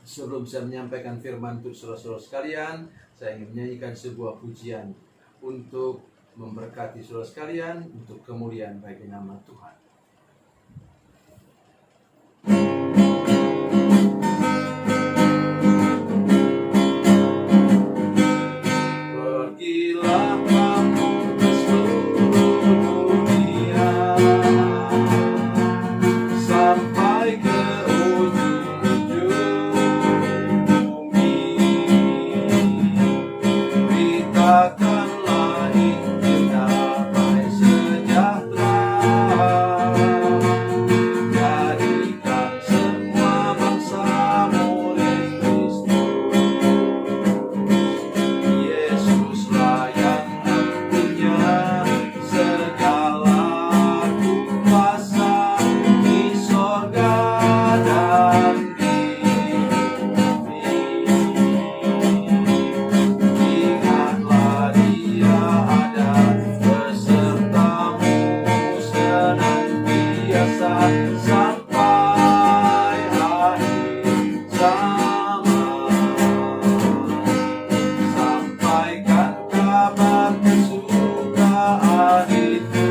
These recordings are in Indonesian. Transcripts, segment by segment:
Sebelum saya menyampaikan firman untuk saudara-saudara sekalian, saya ingin menyanyikan sebuah pujian untuk memberkati saudara sekalian, untuk kemuliaan bagi nama Tuhan. Pergilah kamu ke seluruh dunia, sampai ke ujung bumi. Beritakanlah Injil damai sejahtera, jadikan semua bangsa murid Kristus. Yesuslah yang punya segala kuasa di sorga dan di bumi. Ingatlah Dia ada besertamu senantiasa sampai akhir zaman. Sampaikan kabar kesukaan itu,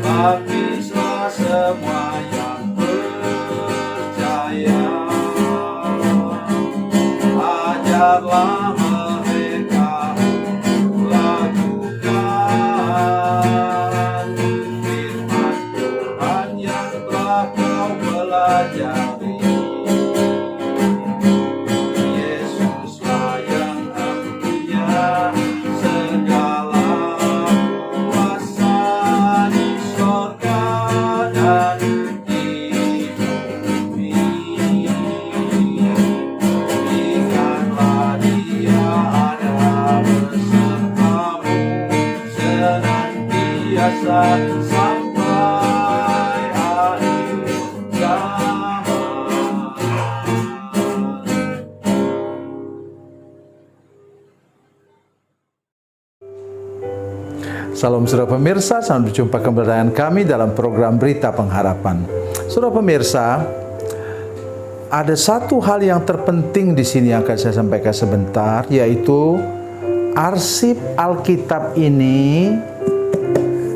baptislah semua yang percaya. Ajarlah mereka untuk lakukan firman Tuhan yang telah kau pelajari. Yesuslah yang punya segala kuasa di sorga dan di bumi. Ingatlah Dia ada besertamu senantiasa sampai akhir zaman. Salam saudara pemirsa, selamat berjumpa kembali dengan kami dalam program Berita Pengharapan. Saudara pemirsa, ada satu hal yang terpenting di sini yang akan saya sampaikan sebentar, yaitu arsip Alkitab ini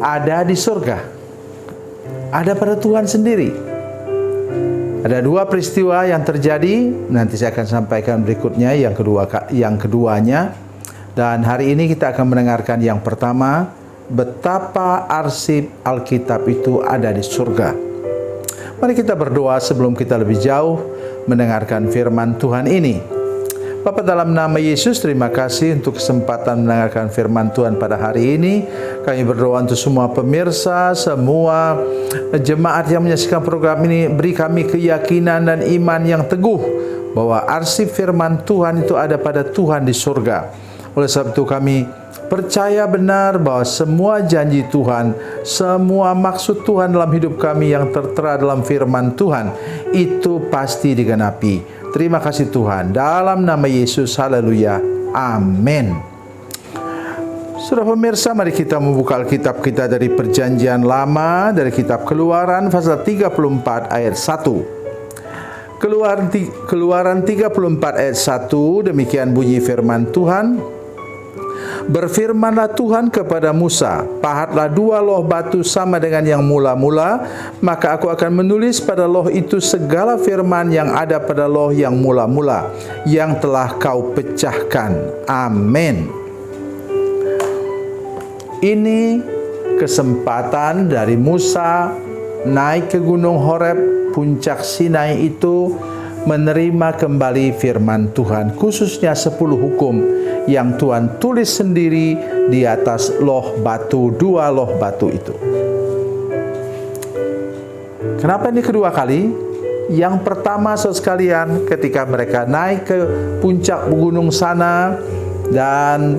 ada di surga. Ada pada Tuhan sendiri. Ada dua peristiwa yang terjadi, nanti saya akan sampaikan berikutnya yang keduanya. Dan hari ini kita akan mendengarkan yang pertama, betapa arsip Alkitab itu ada di surga. Mari kita berdoa sebelum kita lebih jauh mendengarkan firman Tuhan ini. Bapa, dalam nama Yesus, terima kasih untuk kesempatan mendengarkan firman Tuhan pada hari ini. Kami berdoa untuk semua pemirsa, semua jemaat yang menyaksikan program ini. Beri kami keyakinan dan iman yang teguh bahwa arsip firman Tuhan itu ada pada Tuhan di surga. Oleh sebab itu kami percaya benar bahwa semua janji Tuhan, semua maksud Tuhan dalam hidup kami yang tertera dalam firman Tuhan, itu pasti digenapi. Terima kasih Tuhan. Dalam nama Yesus, haleluya. Amin. Saudara pemirsa, mari kita membuka Alkitab kita dari Perjanjian Lama, dari kitab Keluaran pasal 34 ayat 1. Keluaran 34 ayat 1, demikian bunyi firman Tuhan. Berfirmanlah Tuhan kepada Musa, pahatlah 2 loh batu sama dengan yang mula-mula, maka aku akan menulis pada loh itu segala firman yang ada pada loh yang mula-mula, yang telah kau pecahkan. Amin. Ini kesempatan dari Musa naik ke Gunung Horeb, puncak Sinai itu, menerima kembali firman Tuhan, khususnya 10 hukum yang Tuhan tulis sendiri di atas loh batu, 2 loh batu itu. Kenapa ini kedua kali? Yang pertama, saudara sekalian, ketika mereka naik ke puncak gunung sana dan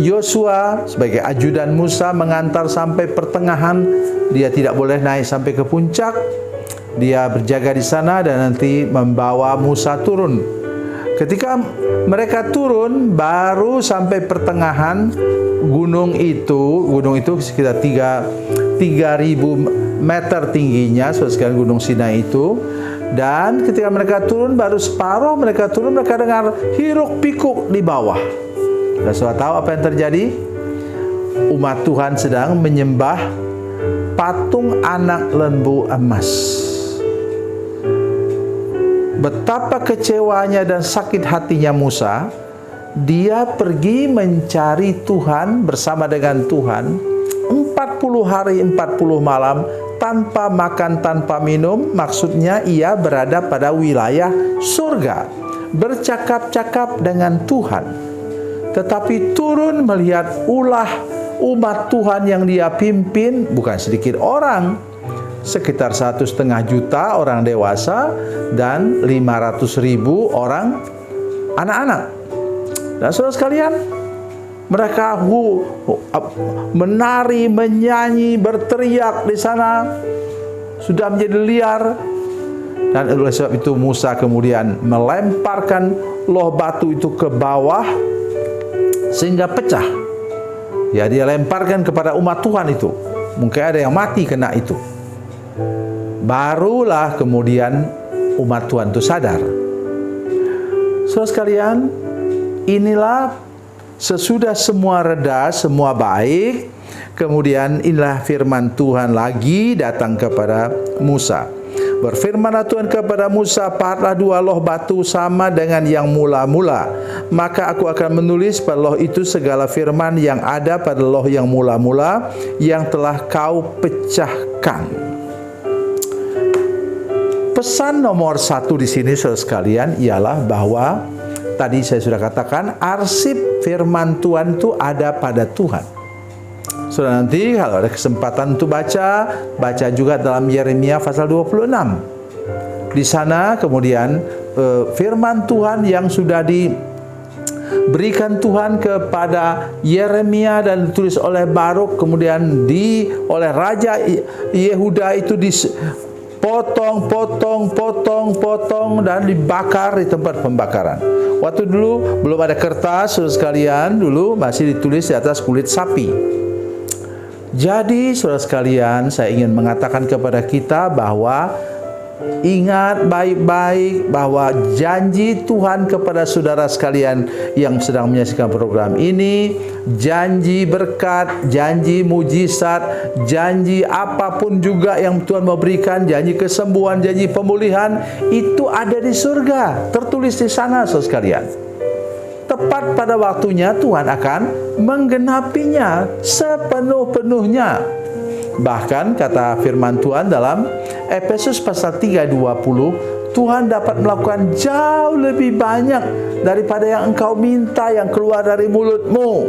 Yosua sebagai ajudan Musa mengantar sampai pertengahan, dia tidak boleh naik sampai ke puncak. Dia berjaga di sana dan nanti membawa Musa turun. Ketika mereka turun, baru sampai pertengahan gunung itu sekitar 3 3000 meter tingginya, saudara sekalian, Gunung Sinai itu. Dan ketika mereka turun, baru separuh mereka turun, mereka dengar hiruk pikuk di bawah. Dan saudara tahu apa yang terjadi? Umat Tuhan sedang menyembah patung anak lembu emas. Betapa kecewanya dan sakit hatinya Musa. Dia pergi mencari Tuhan bersama dengan Tuhan 40 hari 40 malam tanpa makan, tanpa minum. Maksudnya ia berada pada wilayah surga, bercakap-cakap dengan Tuhan. Tetapi turun melihat ulah umat Tuhan yang dia pimpin, bukan sedikit orang, sekitar 1,5 juta orang dewasa dan 500.000 orang anak-anak. Dan saudara sekalian, mereka menari, menyanyi, berteriak di sana, sudah menjadi liar. Dan oleh sebab itu Musa kemudian melemparkan loh batu itu ke bawah sehingga pecah. Ya, dia lemparkan kepada umat Tuhan itu. Mungkin ada yang mati kena itu. Barulah kemudian umat Tuhan itu sadar. Saudara sekalian, inilah sesudah semua reda, semua baik, kemudian inilah firman Tuhan lagi datang kepada Musa. Berfirmanlah Tuhan kepada Musa, pahatlah 2 loh batu sama dengan yang mula-mula. Maka aku akan menulis pada loh itu segala firman yang ada pada loh yang mula-mula yang telah kau pecahkan. Pesan nomor 1 di sini, saudara sekalian, ialah bahwa tadi saya sudah katakan, arsip firman Tuhan itu ada pada Tuhan. Saudara, nanti kalau ada kesempatan untuk baca juga dalam Yeremia pasal 26. Di sana kemudian firman Tuhan yang sudah diberikan Tuhan kepada Yeremia dan ditulis oleh Baruk, kemudian oleh Raja Yehuda itu potong dan dibakar di tempat pembakaran. Waktu dulu belum ada kertas, saudara sekalian, dulu masih ditulis di atas kulit sapi. Jadi saudara sekalian, saya ingin mengatakan kepada kita bahwa ingat baik-baik bahwa janji Tuhan kepada saudara sekalian yang sedang menyaksikan program ini, janji berkat, janji mujizat, janji apapun juga yang Tuhan memberikan, janji kesembuhan, janji pemulihan, itu ada di surga, tertulis di sana, saudara sekalian. Tepat pada waktunya Tuhan akan menggenapinya sepenuh-penuhnya. Bahkan kata firman Tuhan dalam Efesus pasal 3:20, Tuhan dapat melakukan jauh lebih banyak daripada yang engkau minta yang keluar dari mulutmu.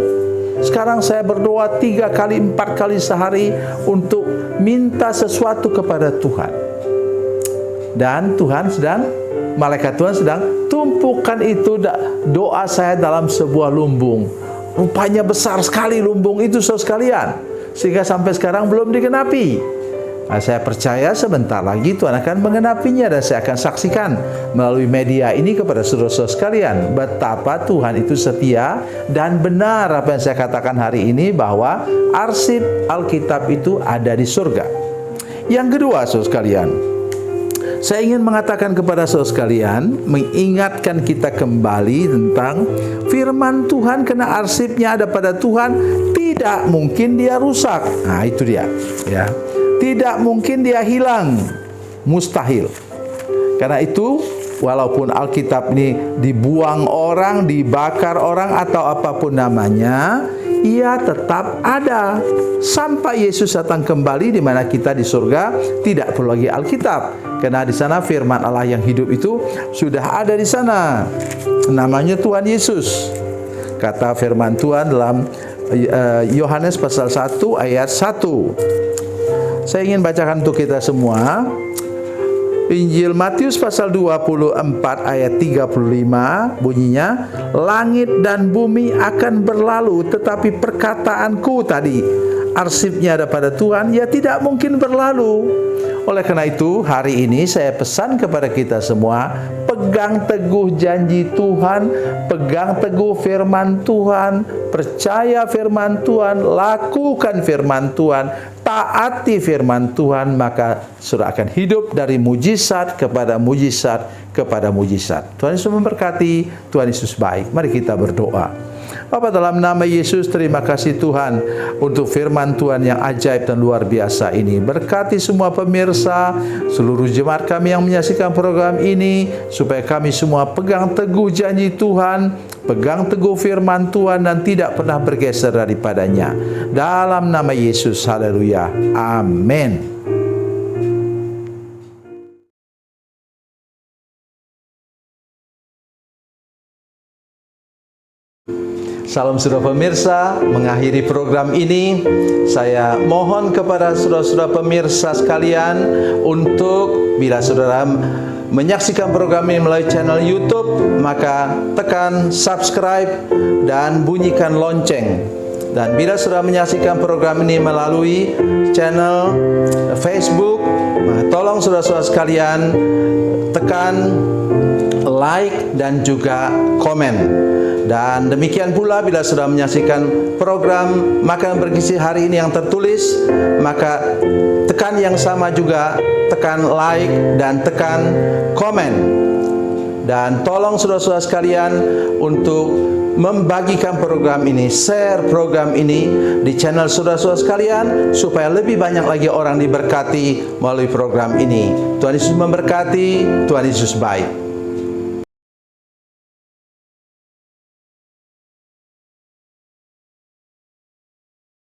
Sekarang saya berdoa 3 kali 4 kali sehari untuk minta sesuatu kepada Tuhan. Dan malaikat Tuhan sedang tumpukan itu doa saya dalam sebuah lumbung. Rupanya besar sekali lumbung itu, saudara sekalian, sehingga sampai sekarang belum digenapi. Nah, saya percaya sebentar lagi Tuhan akan menggenapinya, dan saya akan saksikan melalui media ini kepada saudara-saudara sekalian betapa Tuhan itu setia dan benar apa yang saya katakan hari ini, bahwa arsip Alkitab itu ada di surga. Yang kedua, saudara sekalian, saya ingin mengatakan kepada saudara sekalian, mengingatkan kita kembali tentang firman Tuhan, karena arsipnya ada pada Tuhan, tidak mungkin dia rusak. Nah, itu dia, ya. Tidak mungkin dia hilang, mustahil. Karena itu, walaupun Alkitab ini dibuang orang, dibakar orang, atau apapun namanya, ia tetap ada sampai Yesus datang kembali, di mana kita di surga tidak perlu lagi Alkitab. Karena di sana firman Allah yang hidup itu sudah ada di sana. Namanya Tuhan Yesus. Kata firman Tuhan dalam Yohanes pasal 1 ayat 1. Saya ingin bacakan untuk kita semua. Injil Matius pasal 24 ayat 35 bunyinya, langit dan bumi akan berlalu, tetapi perkataanku tadi arsipnya ada pada Tuhan, ya tidak mungkin berlalu. Oleh karena itu, hari ini saya pesan kepada kita semua, pegang teguh janji Tuhan, pegang teguh firman Tuhan, percaya firman Tuhan, lakukan firman Tuhan, taati firman Tuhan, maka saudara akan hidup dari mujizat kepada mujizat kepada mujizat. Tuhan Yesus memberkati, Tuhan Yesus baik. Mari kita berdoa. Bapa, dalam nama Yesus, terima kasih Tuhan untuk firman Tuhan yang ajaib dan luar biasa ini. Berkati semua pemirsa, seluruh jemaat kami yang menyaksikan program ini, supaya kami semua pegang teguh janji Tuhan, pegang teguh firman Tuhan, dan tidak pernah bergeser daripadanya. Dalam nama Yesus, haleluya, amin. Salam saudara pemirsa, mengakhiri program ini, saya mohon kepada saudara-saudara pemirsa sekalian untuk bila saudara menyaksikan program ini melalui channel YouTube, maka tekan subscribe dan bunyikan lonceng. Dan bila saudara menyaksikan program ini melalui channel Facebook, tolong saudara-saudara sekalian tekan like dan juga komen. Dan demikian pula bila sudah menyaksikan program Makanan Bergizi hari ini yang tertulis, maka tekan yang sama juga, tekan like dan tekan komen. Dan tolong saudara-saudara sekalian untuk membagikan program ini, share program ini di channel saudara-saudara sekalian, supaya lebih banyak lagi orang diberkati melalui program ini. Tuhan Yesus memberkati, Tuhan Yesus baik.